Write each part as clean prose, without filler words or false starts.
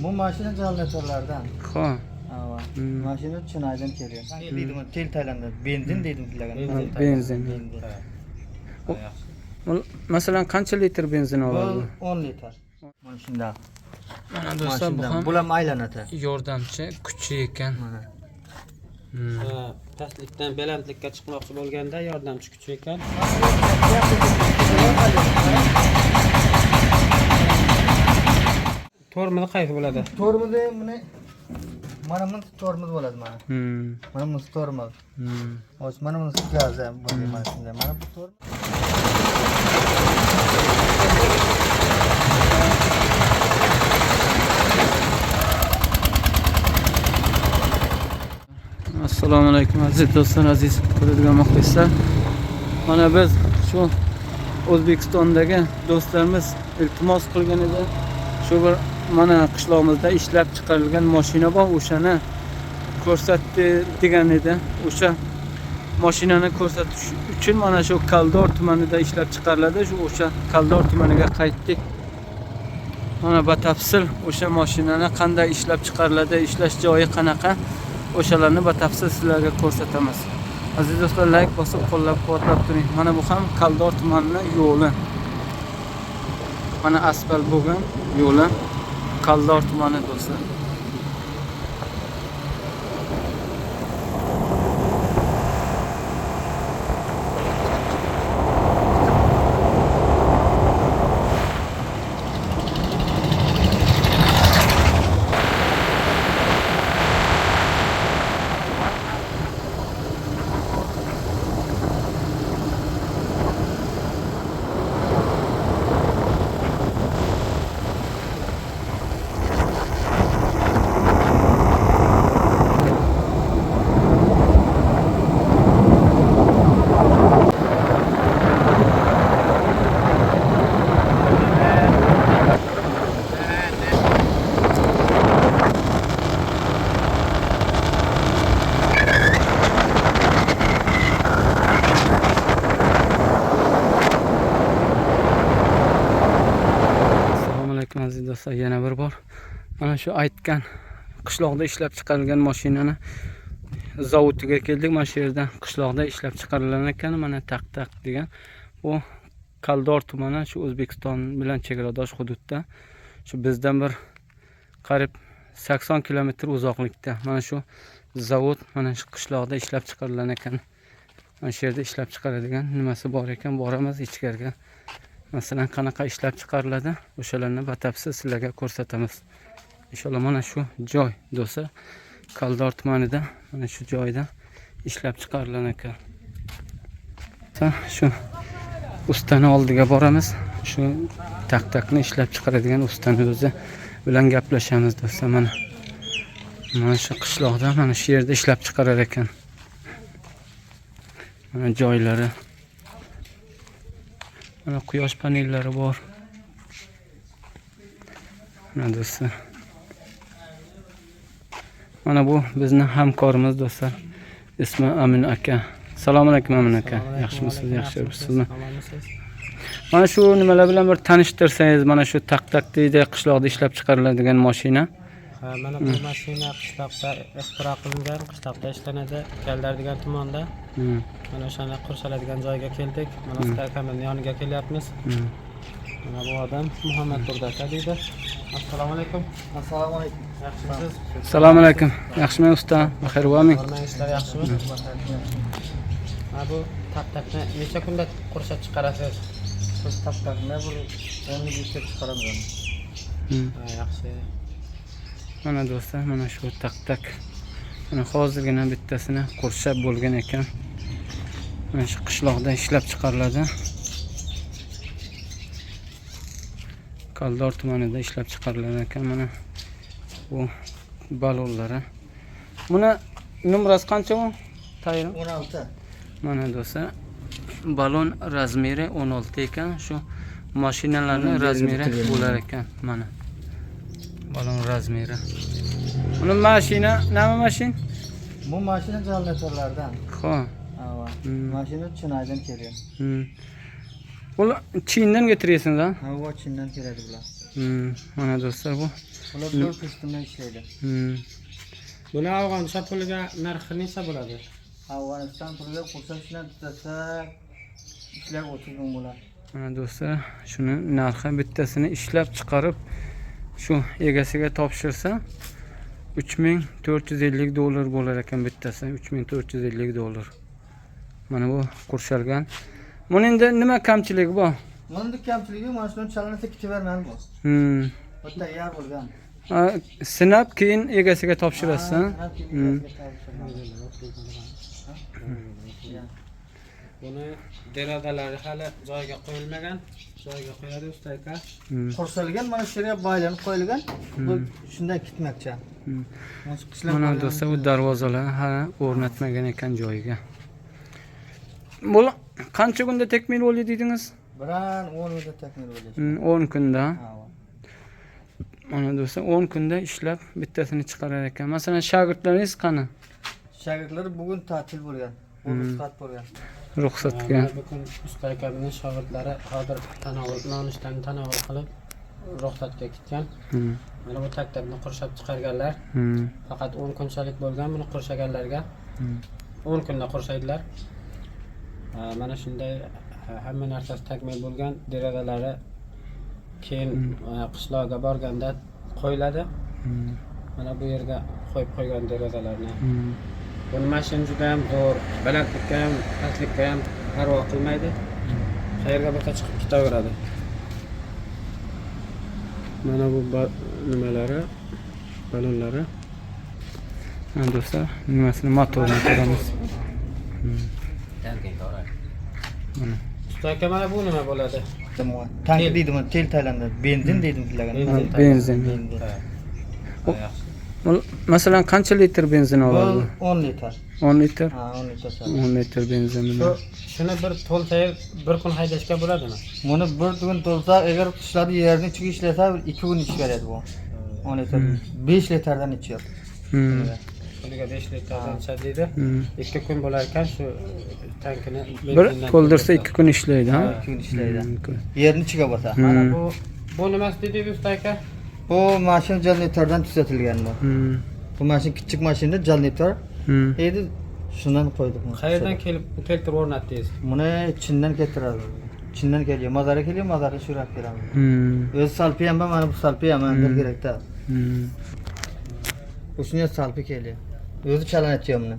Bu mashina generatorlardan. Xo'p. Mashina Chinoydan kelyapti. Deydi buni tel taylanda benzin deydi tilagan. Benzin. Masalan qancha litr benzin oladi? Bu 10 litr. Mana shunda. Mana do'stlar bu ham bular aylanadi. yordamchi kuchi ekan. Mana. Pastlikdan balandlikka chiqmoqchi bo'lganda yordamchi kuchi ekan. Tormozi qaysi bo'ladi? Tormozi mana bunisi tormoz bo'ladi mana. Mana bunisi tormoz. Hozir mana bunisi gaz ham bo'ladi mana shunday. Mana bu tormoz. Assalomu alaykum aziz do'stlar, aziz ko'radigan muxlislar. Mana biz shu O'zbekistondagi do'stlarimiz iltimos qilgan edi. Shu bir mana qishlog'imizda ishlab chiqarilgan mashina bor, o'shani ko'rsatdi degan edi. O'sha mashinani ko'rsatish uchun mana shu Kaldor tumanida ishlab chiqariladi. O'sha Kaldor tumaniga qaytdik. Mana batafsil o'sha mashinani qanday ishlab chiqariladi, ishlash joyi qanaqa, o'shalarni batafsil sizlarga ko'rsatamiz. Aziz do'stlar, like bosib qo'llab-quvvatlab turing. Mana bu ham Kaldor tumanining yo'li. Mana asfalt bo'lgan yo'li Kaldor tumani do'stlar. Aziz do'stlar, yana bir bor mana shu aytgan qishloqda ishlab chiqarilgan mashinani zavodiga keldik. Mana shu yerdan qishloqda ishlab chiqarilar ekan. Mana taq degan. Bu Kaldor tumani shu O'zbekiston bilan chegaradosh hududda. Shu bizdan bir qarib 80 kilometr uzoqlikda. Mana shu zavod mana shu qishloqda ishlab chiqarilar ekan. Mana shu yerda ishlab chiqaradigan nimasi bor ekan, boramiz ichkariga. Masalan qanaqa ishlab chiqariladi, o'shalarni batafsil sizlarga ko'rsatamiz. Inshaalloh mana shu joy do'stlar Kaldor tumanida mana shu joyda ishlab chiqarilar ekan. Shu ustani oldiga boramiz. Shu taq-taqni ishlab chiqaradigan ustani o'zi bilan gaplashamiz do'stlar. Mana shu qishloqda mana shu yerda ishlab chiqarar ekan. Mana joylari. Mana quyosh panellari bor. Mana do'stlar. Mana bu bizning hamkorimiz do'stlar. Ismi Amin aka. Assalomu alaykum Amin aka. Yaxshimisiz? Yaxshi yuribsizmi? Mana shu nimalar bilan bir tanishtirsangiz, mana shu taq deydi qishloqda ishlab chiqariladigan mashina. Mana bu mashina qishloqda ixtiro qilingan, qishloqda ishlanadi, Kaldor degan tumanda. Mana o'shani qurishadigan joyga keldik. Mana starkamining yoniga kelyapmiz. Mana bu odam Muhammad Turdaka deydi. Assalomu alaykum. Assalomu alaykum. Yaxshimisiz? Assalomu alaykum. Yaxshimi usta? Baxir bo'ling. Ishlar yaxshimi? Mana bu taq-taqni necha kunda qurishib chiqarasiz? Biz taq-taqni bir 10 yilga chiqaramiz. Yaxshi. Mana do'stlar, mana shu taq. Mana hozirgina bittasini qurshab bo'lgan ekan. Mana shu qishloqda ishlab chiqariladi. Kaldor tumanida ishlab chiqarilar ekan. Mana bu balonlari. Buni numarasi qancha bu? Tayyor 16. Mana do'stlar, balon razmeri 16 ekan. Shu mashinalarning razmeri bo'lar ekan. Mana balon razmeri. Buni mashina, nima mashina? Bu mashina generatorlardan. Xo'p. Mashina Chinoydan kelyapti. Ular Chindan getirasizlar? Ha, bu Chindan keladi bular. Mana do'stlar, bu Bular 400 so'mdan ishlaydi. Buni Afg'oniston puliga narxi necha bo'ladi? Afg'oniston puliga qo'shib ishlar tutsa ishlab 30 ming bo'ladi. Mana do'stlar, shuni narxi bittasini ishlab chiqarib shu egasiga topshirsa 3450 dollar bo'lar ekan bittasi, 3450 dollar. Mana bu qurshalgan. Buni endi nima kamchiligi bor? Bunda kamchiligi mana shuni chalinsa ketavermaydi bu. Bu tayyor bo'lgan. Sinab keyin egasiga topshirasiz. Buni derazalari hali joyiga qo'yilmagan. Joyiga qo'yadi usta aka. Qursalgan mana shu yerga baylanib qo'yilgan. Bu shunday ketmoqchi. Mana do'stlar, bu darvozalar hali o'rnatmagan ekan joyiga. Bu qancha kunda takmil bo'ldi dedingiz? Biran 10 kunda takmil bo'ladi. 10 kunda. Mana do'stlar 10 kunda ishlab bittasini chiqarar ekan. Masalan, shogirdlaringiz qani? Shogirdlar bugun ta'til bo'lgan. Ruxsat bo'lgan. Ruxsatga. Bugun usta akamning shogirdlari hozir nonushtadan tanovul qilib ruxsatga ketgan. Mana bu maktabni qurshab chiqarganlar. Faqat 10 kunchalik bo'lgan buni qurshaganlarga. 10 kunda qurshaydilar. Mana shunday hamma narsasi takmil bo'lgan, derazalari keyin qishloqqa borganda qo'yiladi. Mana bu yerga qo'yib qo'ygan derazalarni. Buni mashina juda ham zo'r, balandlikka ham, pastlikka ham parvo qilmaydi. Qayerga bo'lsa chiqib ketaveradi. Mana bu nimalari, balonlari. Mana do'stlar, nimasini motorini ko'ramiz. Mana. Usta aka, mana bu nima bo'ladi? Tank deydi buni, tel taylanda, benzin deydim sizlarga. Benzin. Masalan, qancha litr benzin oladi? 10 litr. 10 litr. Ha, 10 litr. 10 litr benzin. Shuni bir to'lsa bir kun haydashga bo'ladimi? Buni bir kun to'lsa, agar qishlarda yerni ichiga ishlasa 2 kun ish beradi bu. 10 litr. 5 litrdan ichyapti. Kuniga 5 litrdan ichadi. 2 kun bo'lar ekan shu tankini bir to'ldirsa 2 kun ishlaydi, ha? 2 kun ishlaydi. Yerni ichiga bo'lsa. Mana bu nimasi dedingiz usta aka? Bu mashina generatordan tuzatilgan bu. Bu mashina kichik mashina generator. Edi shundan qo'ydik. Qayerdan keltirib o'rnatdingiz? Buni Chindan keltiradi. Chindan kelgan, Mazara kelgan, Mazara shurab kelamiz. O'zi salpi ham mana bu salpi ham andir kerakda. Bu shunga salpi kelgan. O'zi chalanatchi buni.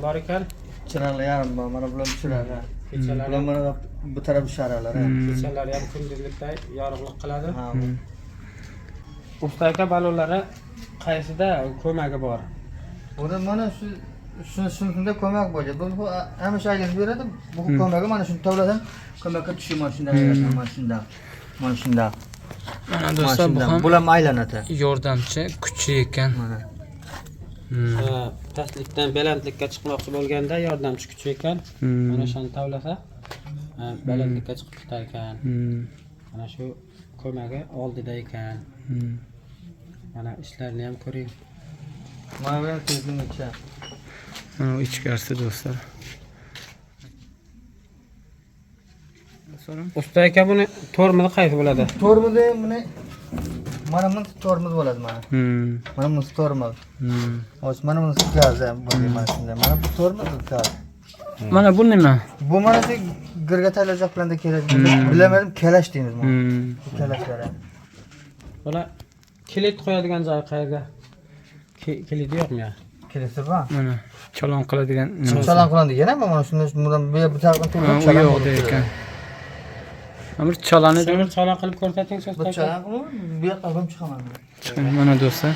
Bor ekan. Chiroqlar yarim bor, mana bular tushiradi. Bular mana bu taraf tushiradilar. Kechalari ham kunduzlikda yorug'lik qiladi. Usta aka, balonlari qaysida ko'magi bor? Buni mana shunda ko'mak bo'ladi. Bu hamisha aylanib beradi. Bu ko'magi mana shuni tavladan ko'makka tushib mana shunday aylanadi, mana shunda. Mana shunda. Mana do'stlar, bu ham bular aylanadi. yordamchi kuchi ekan. Mana. Pastlikdan balandlikka chiqmoqchi bo'lganda yordamchi kuchi ekan. Mana shuni tavlasa balandlikka chiqib ketar ekan. Mana shu ko'magi oldida ekan. Mana ishlarni ham ko'ring. Mana bu tezlikcha. Mana bu ichkarisi do'stlar. Usta aka, buni tormozi qaysi bo'ladi? Tormozi mana bu tormoz bo'ladi mana. Mana bu tormoz. Mana bu gazi bo'ladi mana shunday. Mana bu tormoz gaz. Mana bu nima? Bu mana shu girga taylajaq bilan kerak. Bilamadim, kelash deymiz buni. Bu kelashlar. Buni kilit qo'yadigan joy qayerga? Kilidi yo'qmi ya? Kilidi bor. Mana chalon qiladigan nima? Chalon qiladi yana mana shuni bundan bu tarafdan turib chalon yo'q ekan. Amir chalani Shuni chalon qilib ko'rsating so'z. Bu chalon bu yoqqa ham chiqaman. Chiqing mana do'stlar.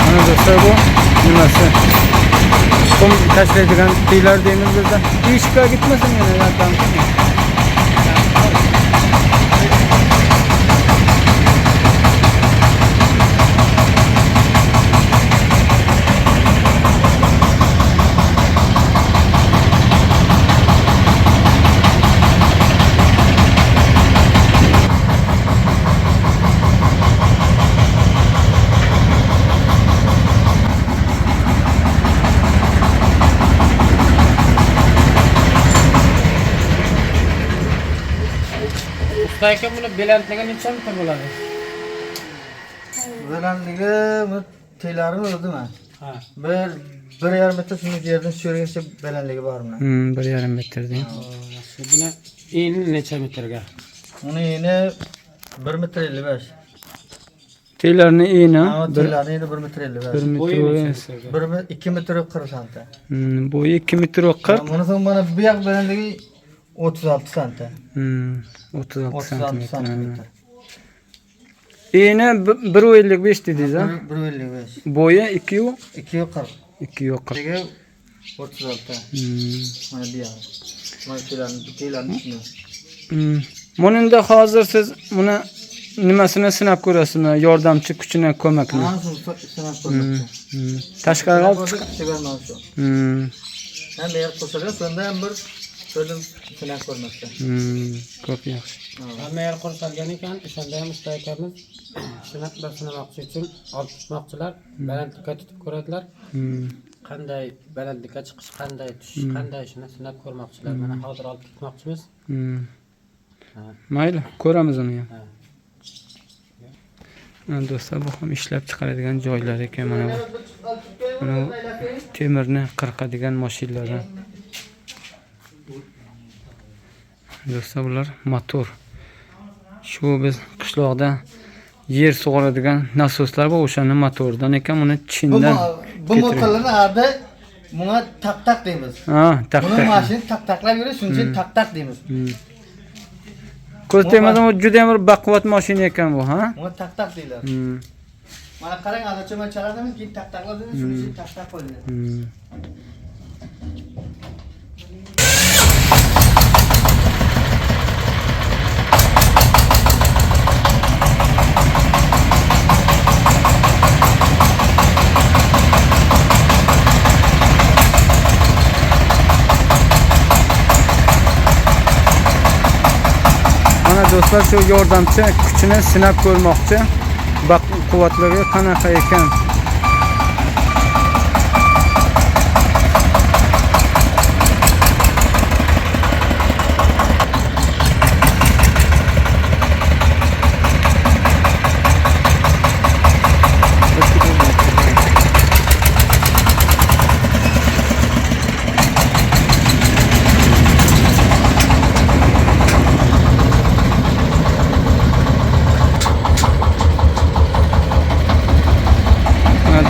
Mana do'stlar, bu nimasi? Qum tashlaydigan tiylar deymiz bizda. Ishga gitmasin yana yordam. usta aka buni belandligi necha metr bo'ladi? Balandligi bu teylarini o'ldimi? Ha. 1,5 metr shuni yerdan so'rgancha balandligi bor buni. 1,5 metr deng. Yaxshi. Buni eni necha metrga? Uni eni 1,55 metr. Teylarni eni Teylarni eni 1,55 metr. 1 metr. 2 metr 40 santa. Bo'yi 2 metr 40. Buni so'ng mana bu yoq balandligi 36 santa. 36 santimetr. santimetr. Eni 1,55 dedingiz ha? 1,55. Bo'yi 2,40. 2,40. Ligi 36. Mana bu yoq. Mana teylarni shuni. Buningda hozir siz buni nimasini sinab ko'rasizmi? Yordamchi kuchini, ko'makni. Mana shu sinab ko'rmoqchi. Tashqariga olib chiqarmoq shu. Ham yer qo'shilgan, sonda ham bir so'lim sinab ko'rmoqchi. Ko'p yaxshi. Hamma yer qursalgan ekan, o'shanda ham usta akamiz sinamoqchi uchun olib chiqmoqchilar, balandlikka tutib ko'radilar. Qanday balandlikka chiqish, qanday tushish, qanday shuni sinab ko'rmoqchilar. Mana hozir olib ketmoqchimiz. Mayli, ko'ramiz uni ham. Do'stlar, bu ham ishlab chiqaradigan joylar ekan mana bu. Mana temirni qirqadigan mashinalar. Do'stlar, bular motor. Shu biz qishloqda yer sug'oradigan nasoslar bor, o'shaning motoridan ekan, uni chindan. Bu motorlarni arda bunga tak deymiz. Ha, tak. Buni mashina taklab yuradi, shuning uchun tak deymiz. Ko'z tegmadan u juda ham bir baquvvat mashina ekan bu, ha? Bunga tak deyiladi. Mana qarang, hozircha men chaladim, keyin taklab dedim, shuning uchun tak qo'yiladi. Do'stlar, shu yordamchi kuchini sinab ko'rmoqchi. Quvvatlari qanaqa ekan?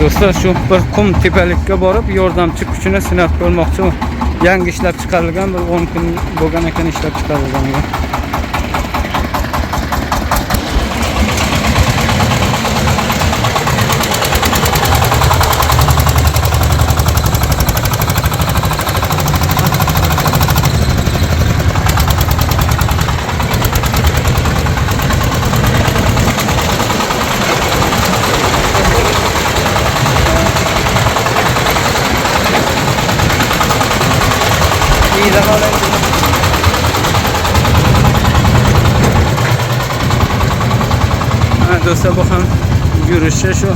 Do'stlar, shu bir qum tepalikka borib yordamchi kuchini sinab ko'rmoqchi. Yangi ishlab chiqarilgan, bir 10 kun bo'lgan ekan ishlab chiqarilganiga. Do'stlar, bu ham yurishi shu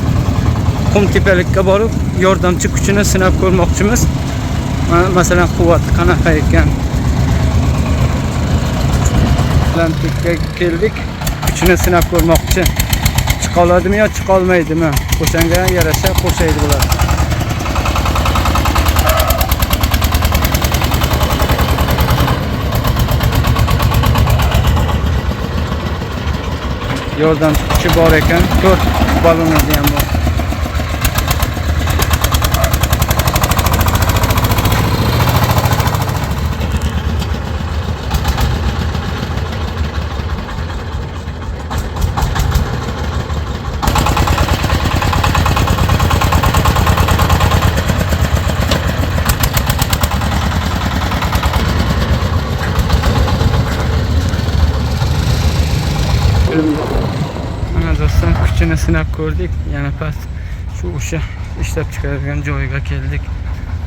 qum tepalikka borib yordamchi kuchini sinab ko'rmoqchimiz. Masalan, quvvati qanaqa ekan? Balandlikka keldik, kuchini sinab ko'rmoqchi. Chiqa oladimi yo chiqa olmaydimi? O'shanga yarasha qo'shaydi bular. Yordamchi kuchi bor ekan, 4 balonimiz ham bor. Do'stlar, kuchini sinab ko'rdik. Yana past shu o'sha ishlab chiqargan joyiga keldik.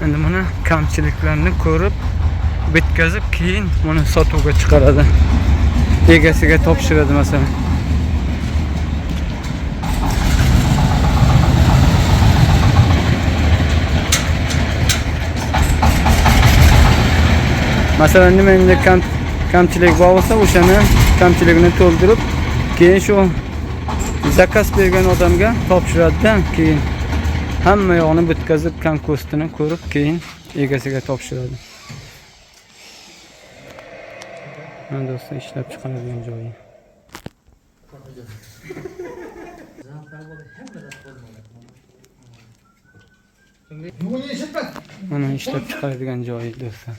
Endi buni kamchiliklarni ko'rib, bitkazib, keyin buni sotuvga chiqaradi. Egasiga topshiradi masalan. Masalan, nima endi kamchilik bo'lsa, o'shani kamchiligini to'ldirib, keyin shu zakaz bergan odamga topshiradi-da, keyin hamma yo'g'ini bitkazib, konkostini ko'rib, keyin egasiga topshiradi. Mana do'stlar, ishlab chiqaradigan joyi. Mana ishlab chiqaradigan joyi do'stlar.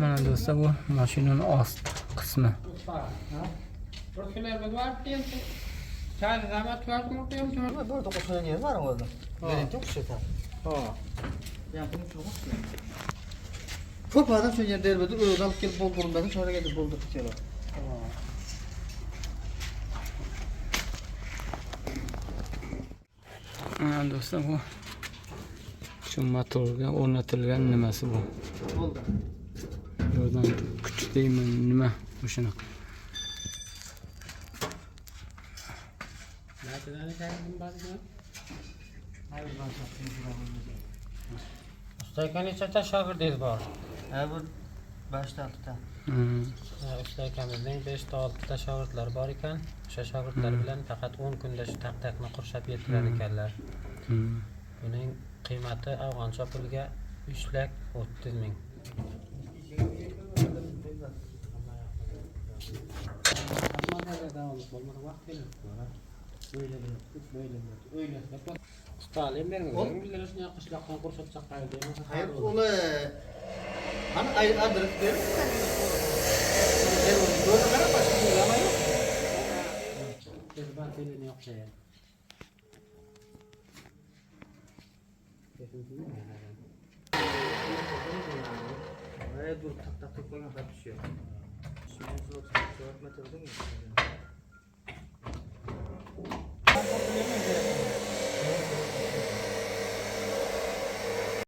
Mana do'stlar, bu mashinaning ost qismi. Burada koşulan yer var mı orada? Gerek yok şey tam. Çok adam şu yerde elbette öyle alıp gelip boldurun sonra gelip bolduruk diyorlar. Mana do'stlar, bu shu motorga o'rnatilgan nimasi bu. Oldu. Yo'ldan kuch deymi, nima o'shanaqa. Ustaykan nechta shogirdingiz bor? Ha bu 5-6 ta. Ustaykamizning 5-6 ta shogirdlar bor ekan. O'sha shogirdlar bilan faqat 10 kunda shu taq-taqni qurshab yetirar ekanlar. Buning qiymati afg'oncha pulga 3,30,000 ming. Ustalim bermang, bizlar shunday qishloqdan qurshab chaqirdi. Hayır ola hani adres ver. Doğru kadar başka bir yama yok. Tezban telini yok şey. Hayır dur tak tak tak koyma bir şey yok. Şimdi soğuk metal değil mi?